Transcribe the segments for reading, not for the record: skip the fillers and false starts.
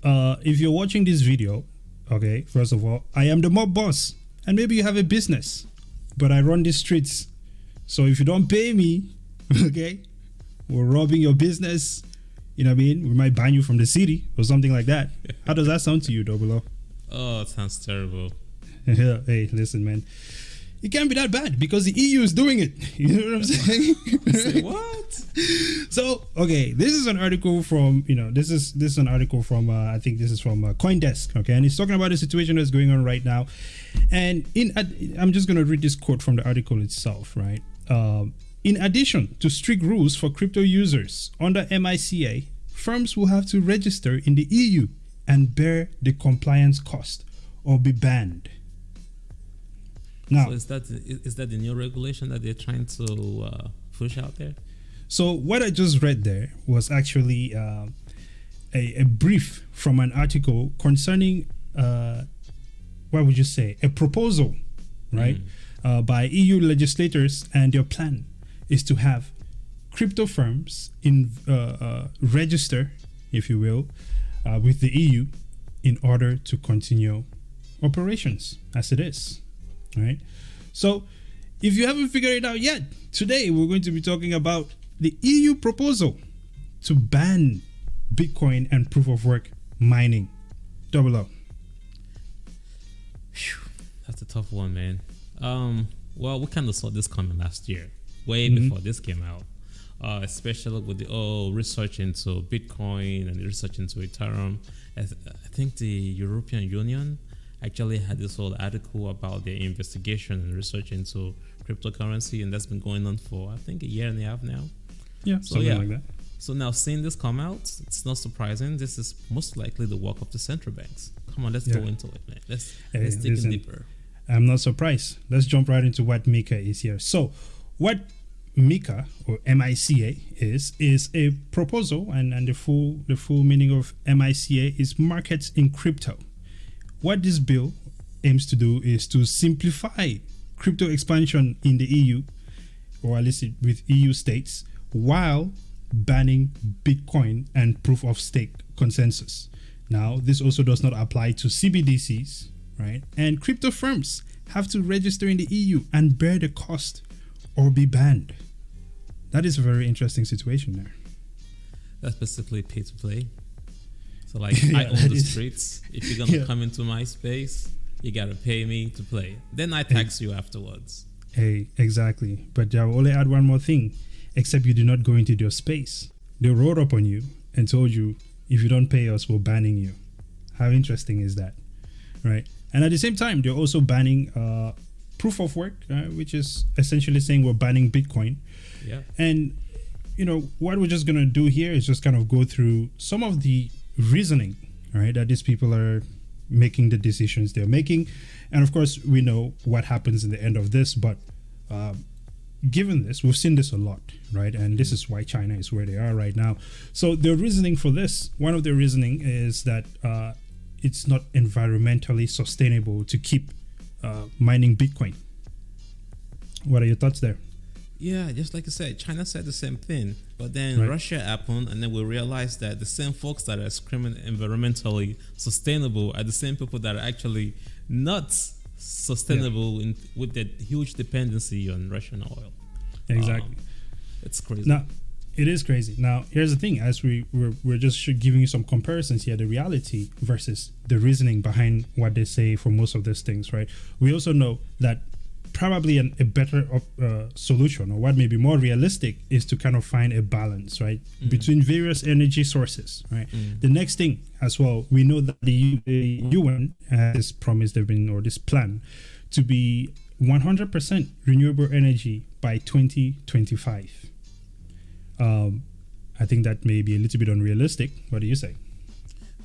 if you're watching this video, okay, first of all, I am the mob boss, and maybe you have a business, but I run the streets. So if you don't pay me, okay, we're robbing your business. You know what I mean? We might ban you from the city or something like that. How does that sound to you, Double O? Oh, it sounds terrible. Hey, listen, man. It can't be that bad because the EU is doing it. You know what I'm saying? Say what? So, okay, this is an article from, this is an article from, I think this is from CoinDesk, okay? And it's talking about the situation that's going on right now. And I'm just going to read this quote from the article itself, right? In addition to strict rules for crypto users under MiCA, firms will have to register in the EU and bear the compliance cost or be banned. Now, so is that the new regulation that they're trying to push out there? So what I just read there was actually a brief from an article concerning, what would you say, a proposal, right, by EU legislators, and their plan is to have crypto firms register, if you will, with the EU in order to continue operations as it is. Right. So if you haven't figured it out yet, today we're going to be talking about the EU proposal to ban Bitcoin and proof of work mining. Double O. That's a tough one, man. Well, we kind of saw this coming last year, way before this came out. Especially with the research into Bitcoin and the research into Ethereum. I think the European Union actually had this whole article about their investigation and research into cryptocurrency, and that's been going on for I think a year and a half now. Yeah, something like that. So now seeing this come out, it's not surprising. This is most likely the work of the central banks. Come on, let's go into it, man. Let's dig in deeper. I'm not surprised. Let's jump right into what MiCA is here. So what MiCA or MiCA is a proposal, and the full meaning of MiCA is markets in crypto. What this bill aims to do is to simplify crypto expansion in the EU, or at least with EU states, while banning Bitcoin and proof of stake consensus. Now, this also does not apply to CBDCs, right? And crypto firms have to register in the EU and bear the cost or be banned. That is a very interesting situation there. That's basically pay to play. So like I own the streets. If you're gonna come into my space, you gotta pay me to play. Then I tax you afterwards. Hey, exactly. But I will only add one more thing. Except you do not go into their space. They rolled up on you and told you, if you don't pay us, we're banning you. How interesting is that? Right? And at the same time, they're also banning proof of work, which is essentially saying we're banning Bitcoin. Yeah. And, what we're just going to do here is just kind of go through some of the reasoning, right, that these people are making the decisions they're making. And of course, we know what happens in the end of this, but given this, we've seen this a lot, right? And this is why China is where they are right now. So the reasoning for this, one of the reasoning is that it's not environmentally sustainable to keep mining Bitcoin. What are your thoughts there? Yeah, just like I said, China said the same thing, but then Russia happened, and then we realized that the same folks that are screaming environmentally sustainable are the same people that are actually not sustainable with that huge dependency on Russian oil. Exactly. It's crazy. Now, it is crazy. Now, here's the thing: as we're just giving you some comparisons here, the reality versus the reasoning behind what they say for most of these things, right? We also know that probably a better solution, or what may be more realistic, is to kind of find a balance, right, between various energy sources, right? The next thing as well, we know that the UN has this promise, or this plan, to be 100% renewable energy by 2025. I think that may be a little bit unrealistic. What do you say?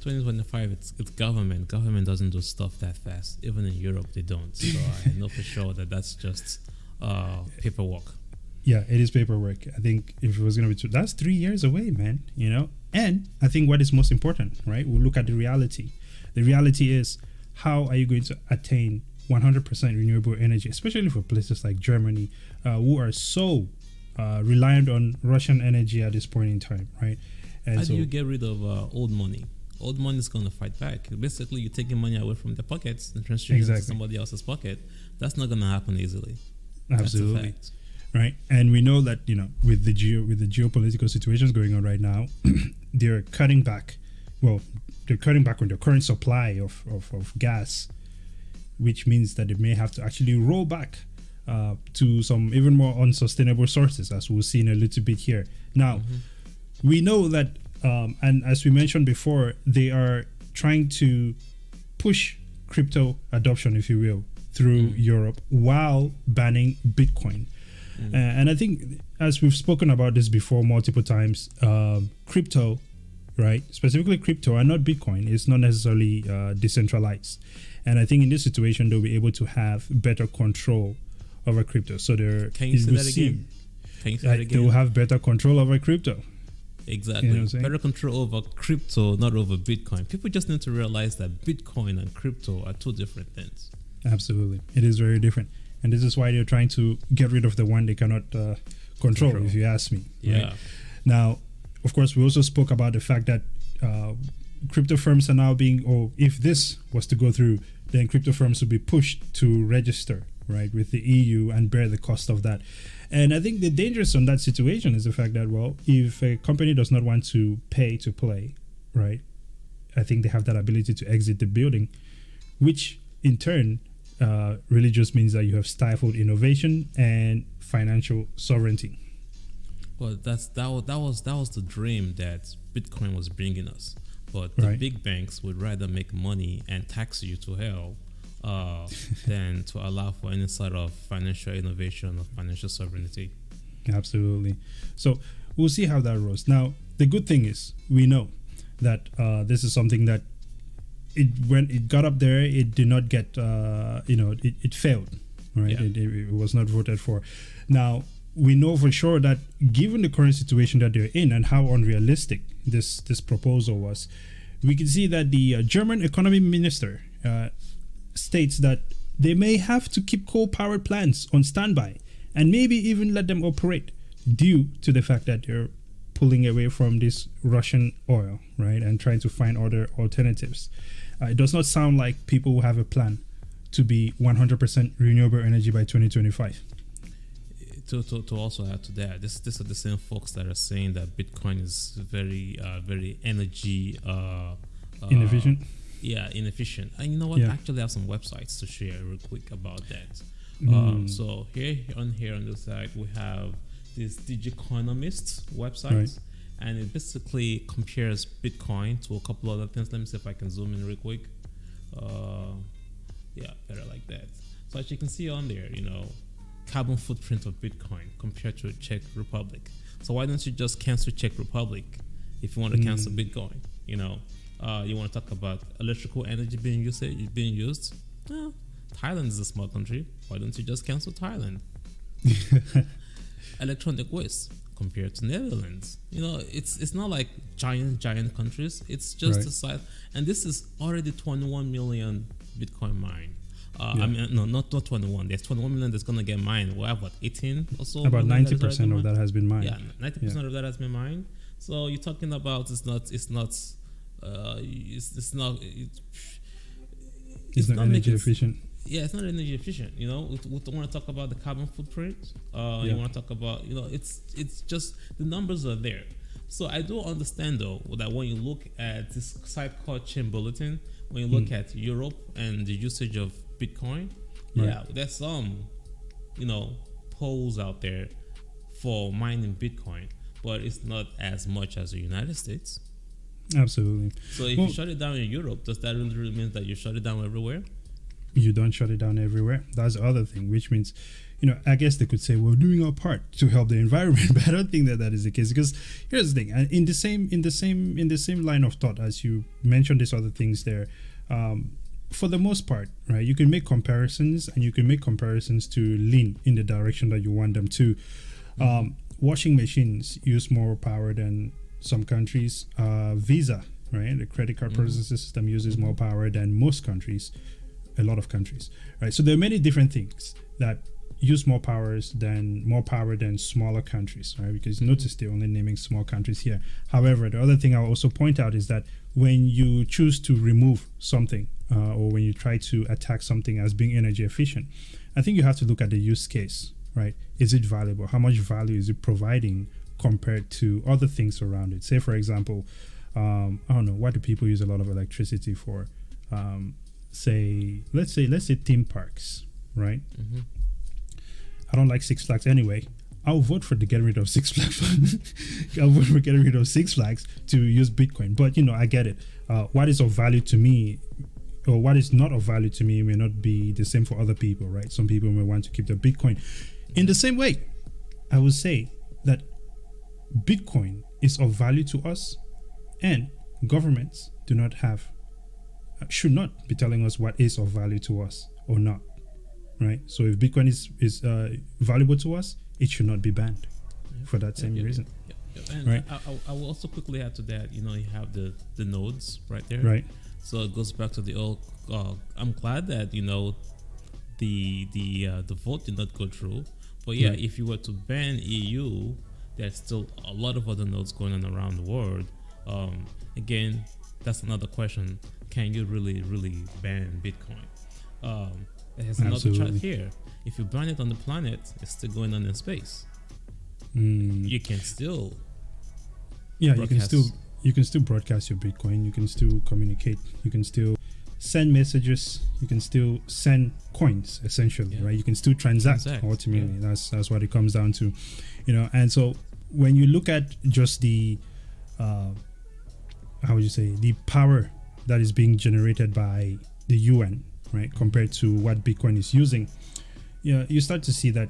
2025, it's government. Government doesn't do stuff that fast. Even in Europe, they don't. So I know for sure that that's just paperwork. Yeah, it is paperwork. I think if it was going to be that's 3 years away, man. And I think what is most important, right? We'll look at the reality. The reality is, how are you going to attain 100% renewable energy, especially for places like Germany, who are so reliant on Russian energy at this point in time, right? And How do you get rid of old money? old money is going to fight back. Basically, you're taking money away from their pockets and transferring it to somebody else's pocket. That's not going to happen easily. Absolutely. Right. And we know that, with the geopolitical situations going on right now, they're cutting back. Well, they're cutting back on the current supply of gas, which means that they may have to actually roll back to some even more unsustainable sources, as we'll see in a little bit here. Now, we know that, and as we mentioned before, they are trying to push crypto adoption, if you will, through Europe while banning Bitcoin. And I think, as we've spoken about this before multiple times, crypto, right, specifically crypto and not Bitcoin, is not necessarily decentralized. And I think in this situation, they'll be able to have better control over crypto. So they're... Can you say that again? They will have better control over crypto. Exactly. Better control over crypto, not over Bitcoin. People just need to realize that Bitcoin and crypto are two different things. Absolutely. It is very different. And this is why they're trying to get rid of the one they cannot control, if you ask me. Yeah. Right? Now, of course, we also spoke about the fact that crypto firms are now if this was to go through, then crypto firms would be pushed to register, right, with the EU and bear the cost of that. And I think the dangerous on that situation is the fact that, well, if a company does not want to pay to play, right, I think they have that ability to exit the building, which in turn really just means that you have stifled innovation and financial sovereignty. Well, that was the dream that Bitcoin was bringing us. But the big banks would rather make money and tax you to hell than to allow for any sort of financial innovation or financial sovereignty. Absolutely. So we'll see how that rolls. Now, the good thing is we know that this is something that when it got up there, it did not get, it failed, right? Yeah. It was not voted for. Now, we know for sure that given the current situation that they're in and how unrealistic this proposal was, we can see that the German economy minister states that they may have to keep coal-powered plants on standby and maybe even let them operate due to the fact that they're pulling away from this Russian oil, right, and trying to find other alternatives. It does not sound like people will have a plan to be 100% renewable energy by 2025. To also add to that, this are the same folks that are saying that Bitcoin is very energy inefficient. Yeah, inefficient. And you know what? I actually have some websites to share real quick about that. So here on this side we have this Digiconomist website. Right. And it basically compares Bitcoin to a couple other things. Let me see if I can zoom in real quick. Yeah, better like that. So as you can see on there, carbon footprint of Bitcoin compared to Czech Republic. So why don't you just cancel Czech Republic if you want to cancel Bitcoin? You want to talk about electrical energy being used? Well, Thailand is a small country. Why don't you just cancel Thailand? Electronic waste compared to Netherlands, it's not like giant countries. It's just the size, and this is already 21 million Bitcoin mined. I mean, no, not 21. There's 21 million that's gonna get mined. We have 18 or so. About 90% of that has been mined. Yeah, 90% of that has been mined. So you're talking about it's not energy efficient. Yeah, it's not energy efficient. We want to talk about the carbon footprint. You want to talk about, it's just the numbers are there. So I do understand though that when you look at this site called Chain Bulletin, when you look at Europe and the usage of Bitcoin, there's some, polls out there for mining Bitcoin, but it's not as much as the United States. Absolutely. So if you shut it down in Europe, does that really mean that you shut it down everywhere? You don't shut it down everywhere. That's the other thing, which means, I guess they could say we're doing our part to help the environment, but I don't think that is the case, because here's the thing. In the same line of thought as you mentioned, these other things there, for the most part, right? You can make comparisons, and you can make comparisons to lean in the direction that you want them to. Washing machines use more power than some countries. Visa, right? The credit card processing system uses more power than most countries. A lot of countries, right? So there are many different things that use more power than smaller countries, right? Because notice they're only naming small countries here. However, the other thing I'll also point out is that when you choose to remove something or when you try to attack something as being energy efficient, I think you have to look at the use case, right? Is it valuable? How much value is it providing compared to other things around it? Say, for example, I don't know, what do people use a lot of electricity for? Let's say theme parks, right? Mm-hmm. I don't like Six Flags anyway. I'll vote for the getting rid of Six Flags. I'll vote for getting rid of Six Flags to use Bitcoin. But I get it. What is of value to me, or what is not of value to me, may not be the same for other people, right? Some people may want to keep their Bitcoin. In the same way, I would say that Bitcoin is of value to us, and governments should not be telling us what is of value to us or not. Right, so if Bitcoin is valuable to us, it should not be banned for that same reason. And right. I will also quickly add to that. You have the nodes right there. Right. So it goes back to the old. I'm glad that the vote did not go through. But yeah, if you were to ban EU, there's still a lot of other nodes going on around the world. Again, that's another question. Can you really ban Bitcoin? There's another chart here. If you ban it on the planet, it's still going on in space. You can still broadcast. you can still broadcast your Bitcoin. You can still communicate. You can still send messages. You can still send coins, essentially, right? You can still transact. Ultimately, that's what it comes down to, And so when you look at just the the power that is being generated by the UN, right, compared to what Bitcoin is using, you start to see that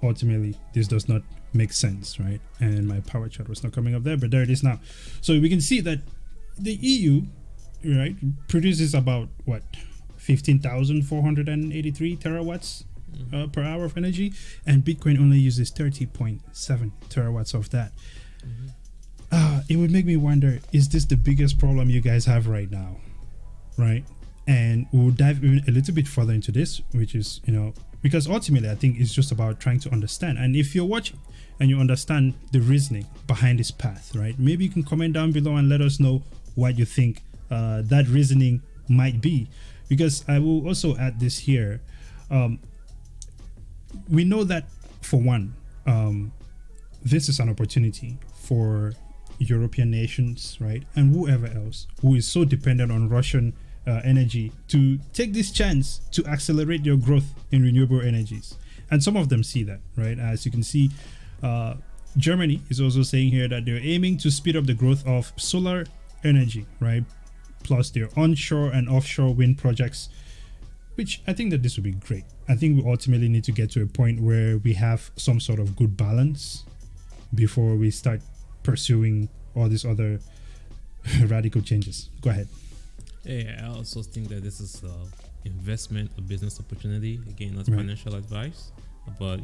ultimately this does not make sense, right? And my power chart was not coming up there, but there it is now. So we can see that the EU, right, produces about 15,483 terawatts per hour of energy, and Bitcoin only uses 30.7 terawatts of that. It would make me wonder, is this the biggest problem you guys have right now, right? And we'll dive even a little bit further into this, which is, because ultimately I think it's just about trying to understand. And if you're watching and you understand the reasoning behind this path, right, maybe you can comment down below and let us know what you think that reasoning might be. Because I will also add this here. We know that, for one, this is an opportunity for European nations, right, and whoever else who is so dependent on Russian energy to take this chance to accelerate your growth in renewable energies. And some of them see that, right? As you can see, Germany is also saying here that they're aiming to speed up the growth of solar energy, right? Plus their onshore and offshore wind projects, which I think that this would be great. I think we ultimately need to get to a point where we have some sort of good balance before we start pursuing all these other radical changes. Go ahead. Yeah, I also think that this is investment, a business opportunity. Again, not financial advice. But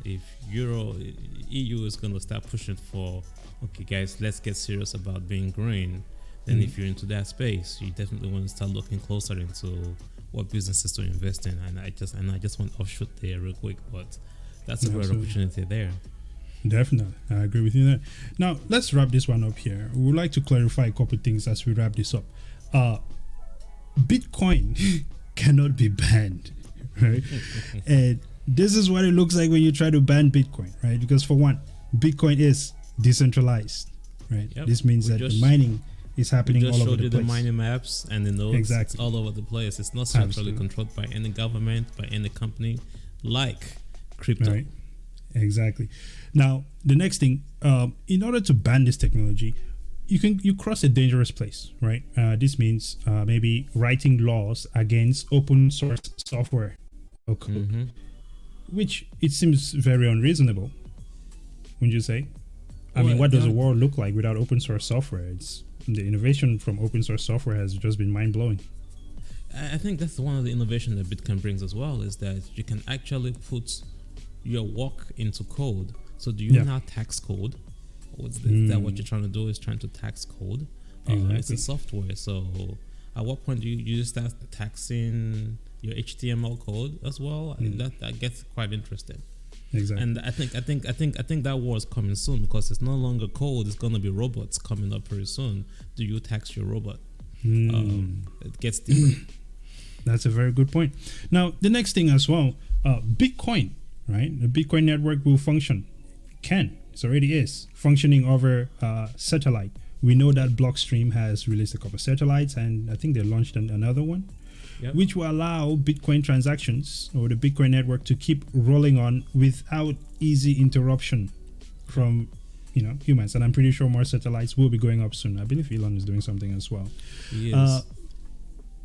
if EU is going to start pushing for, okay, guys, let's get serious about being green. Then if you're into that space, you definitely want to start looking closer into what businesses to invest in. And I just want to offshoot there real quick, but that's a great opportunity there. Definitely, I agree with you there. Now let's wrap this one up here. We would like to clarify a couple of things as we wrap this up. Bitcoin cannot be banned, right? And this is what it looks like when you try to ban Bitcoin, right? Because for one, Bitcoin is decentralized, right? Yep. This means that the mining is happening all over the place. We just showed you the mining maps and the nodes. Exactly. It's all over the place. It's not centrally controlled by any government, by any company, like crypto. Right. Exactly. Now, the next thing, in order to ban this technology, you cross a dangerous place, right? This means maybe writing laws against open source software or code, which it seems very unreasonable, wouldn't you say? I mean, what does the world look like without open source software? The innovation from open source software has just been mind blowing. I think that's one of the innovation that Bitcoin brings as well, is that you can actually put your work into code. So do you now tax code? Is that what you're trying to do, is trying to tax code? Exactly. It's a software. So at what point do you start taxing your HTML code as well. I think that gets quite interesting. Exactly. And I think that war is coming soon, because it's no longer code; it's gonna be robots coming up very soon. Do you tax your robot? It gets deeper. That's a very good point. Now, the next thing as well, Bitcoin, right? The Bitcoin network will function. It already is functioning over satellite. We know that Blockstream has released a couple of satellites, and I think they launched another one, which will allow Bitcoin transactions or the Bitcoin network to keep rolling on without easy interruption from humans. And I'm pretty sure more satellites will be going up soon. I believe Elon is doing something as well. Yes.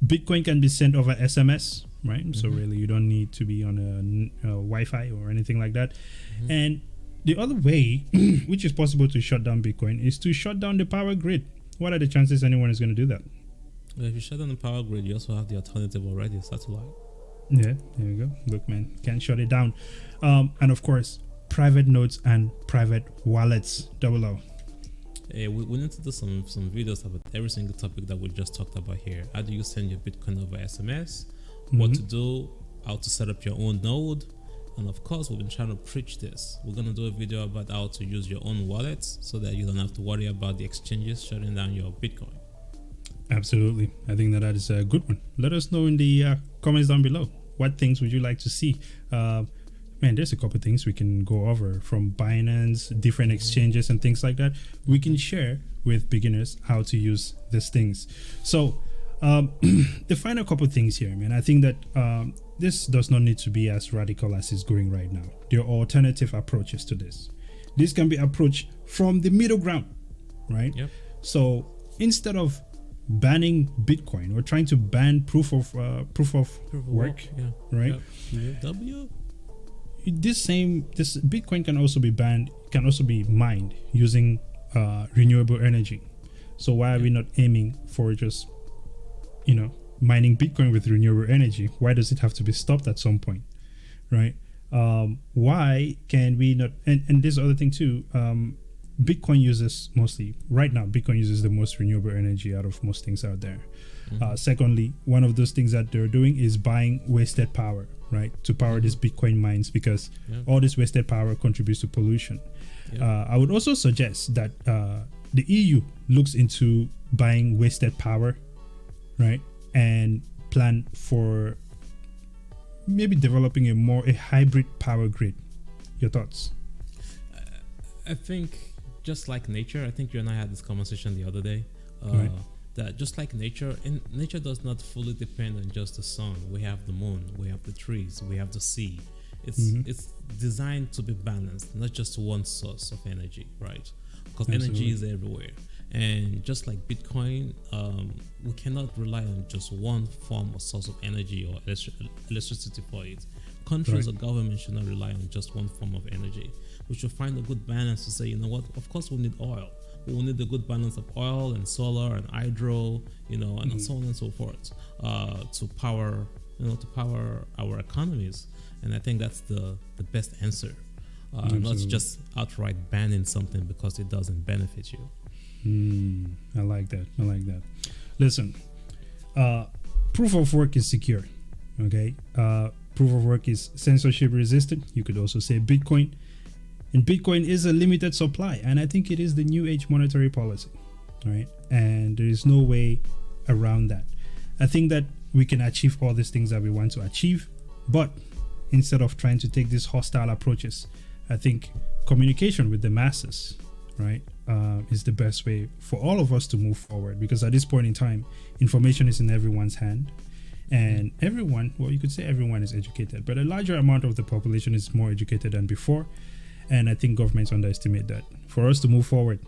Bitcoin can be sent over SMS, right? So really, you don't need to be on a Wi-Fi or anything like that. And the other way, which is possible to shut down Bitcoin, is to shut down the power grid. What are the chances anyone is going to do that? Well, if you shut down the power grid, you also have the alternative already, satellite. Yeah, there you go. Look, man, can't shut it down. And of course, private nodes and private wallets. Double O. Hey, we need to do some videos about every single topic that we just talked about here. How do you send your Bitcoin over SMS? What to do? How to set up your own node? And of course, we've been trying to preach this. We're going to do a video about how to use your own wallets so that you don't have to worry about the exchanges shutting down your Bitcoin. Absolutely. I think that is a good one. Let us know in the comments down below. What things would you like to see? Man, there's a couple of things we can go over, from Binance, different exchanges and things like that. We can share with beginners how to use these things. So the final couple of things here, man, I think that this does not need to be as radical as it's going right now. There are alternative approaches to this. This can be approached from the middle ground, right? Yep. So instead of banning Bitcoin or trying to ban proof of work, right? W. This Bitcoin can also be banned, can also be mined using renewable energy. So why are we not aiming for just mining Bitcoin with renewable energy? Why does it have to be stopped at some point, right? Why can we not? And this other thing too. Bitcoin uses Bitcoin uses the most renewable energy out of most things out there. Secondly, one of those things that they're doing is buying wasted power, right, to power these Bitcoin mines, because all this wasted power contributes to pollution. I would also suggest that the EU looks into buying wasted power, right, and plan for maybe developing a hybrid power grid. Your thoughts? I think just like nature, I think you and I had this conversation the other day, that just like nature does not fully depend on just the sun. We have the moon, we have the trees, we have the sea. It's designed to be balanced, not just one source of energy, right? Because energy is everywhere. And just like Bitcoin, we cannot rely on just one form or source of energy or electricity for it. Countries or governments should not rely on just one form of energy. We should find a good balance to say, you know what, of course we need oil, but we need a good balance of oil and solar and hydro, and so on and so forth, to power our economies. And I think that's the best answer, not just outright banning something because it doesn't benefit you. I like that. Listen, proof of work is secure. Okay. Proof of work is censorship resistant. You could also say Bitcoin. And Bitcoin is a limited supply. And I think it is the new age monetary policy. Right. And there is no way around that. I think that we can achieve all these things that we want to achieve. But instead of trying to take these hostile approaches, I think communication with the masses, right, is the best way for all of us to move forward. Because at this point in time, information is in everyone's hand. And everyone, well, you could say everyone is educated, but a larger amount of the population is more educated than before. And I think governments underestimate that. For us to move forward,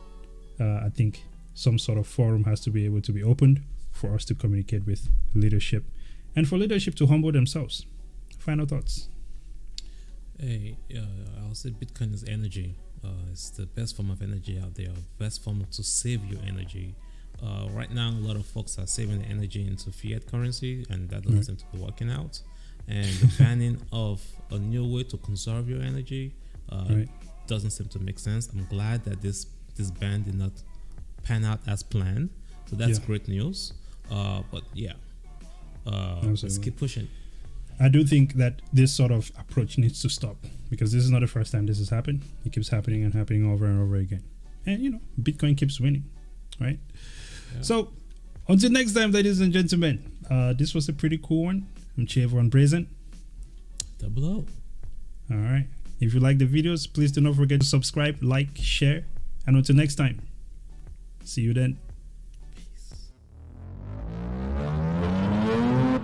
I think some sort of forum has to be able to be opened for us to communicate with leadership and for leadership to humble themselves. Final thoughts? Hey, I'll say Bitcoin is energy. It's the best form of energy out there, best form to save your energy. Right now, a lot of folks are saving the energy into fiat currency, and that doesn't seem to be working out. And the banning of a new way to conserve your energy doesn't seem to make sense. I'm glad that this ban did not pan out as planned, so that's great news. But let's keep pushing. I do think that this sort of approach needs to stop, because this is not the first time this has happened. It keeps happening and happening over and over again. And, you know, Bitcoin keeps winning, right? Yeah. So, until next time, ladies and gentlemen, this was a pretty cool one. I'm Chievo Brazen. Double O. All right. If you like the videos, please do not forget to subscribe, like, share. And until next time, see you then.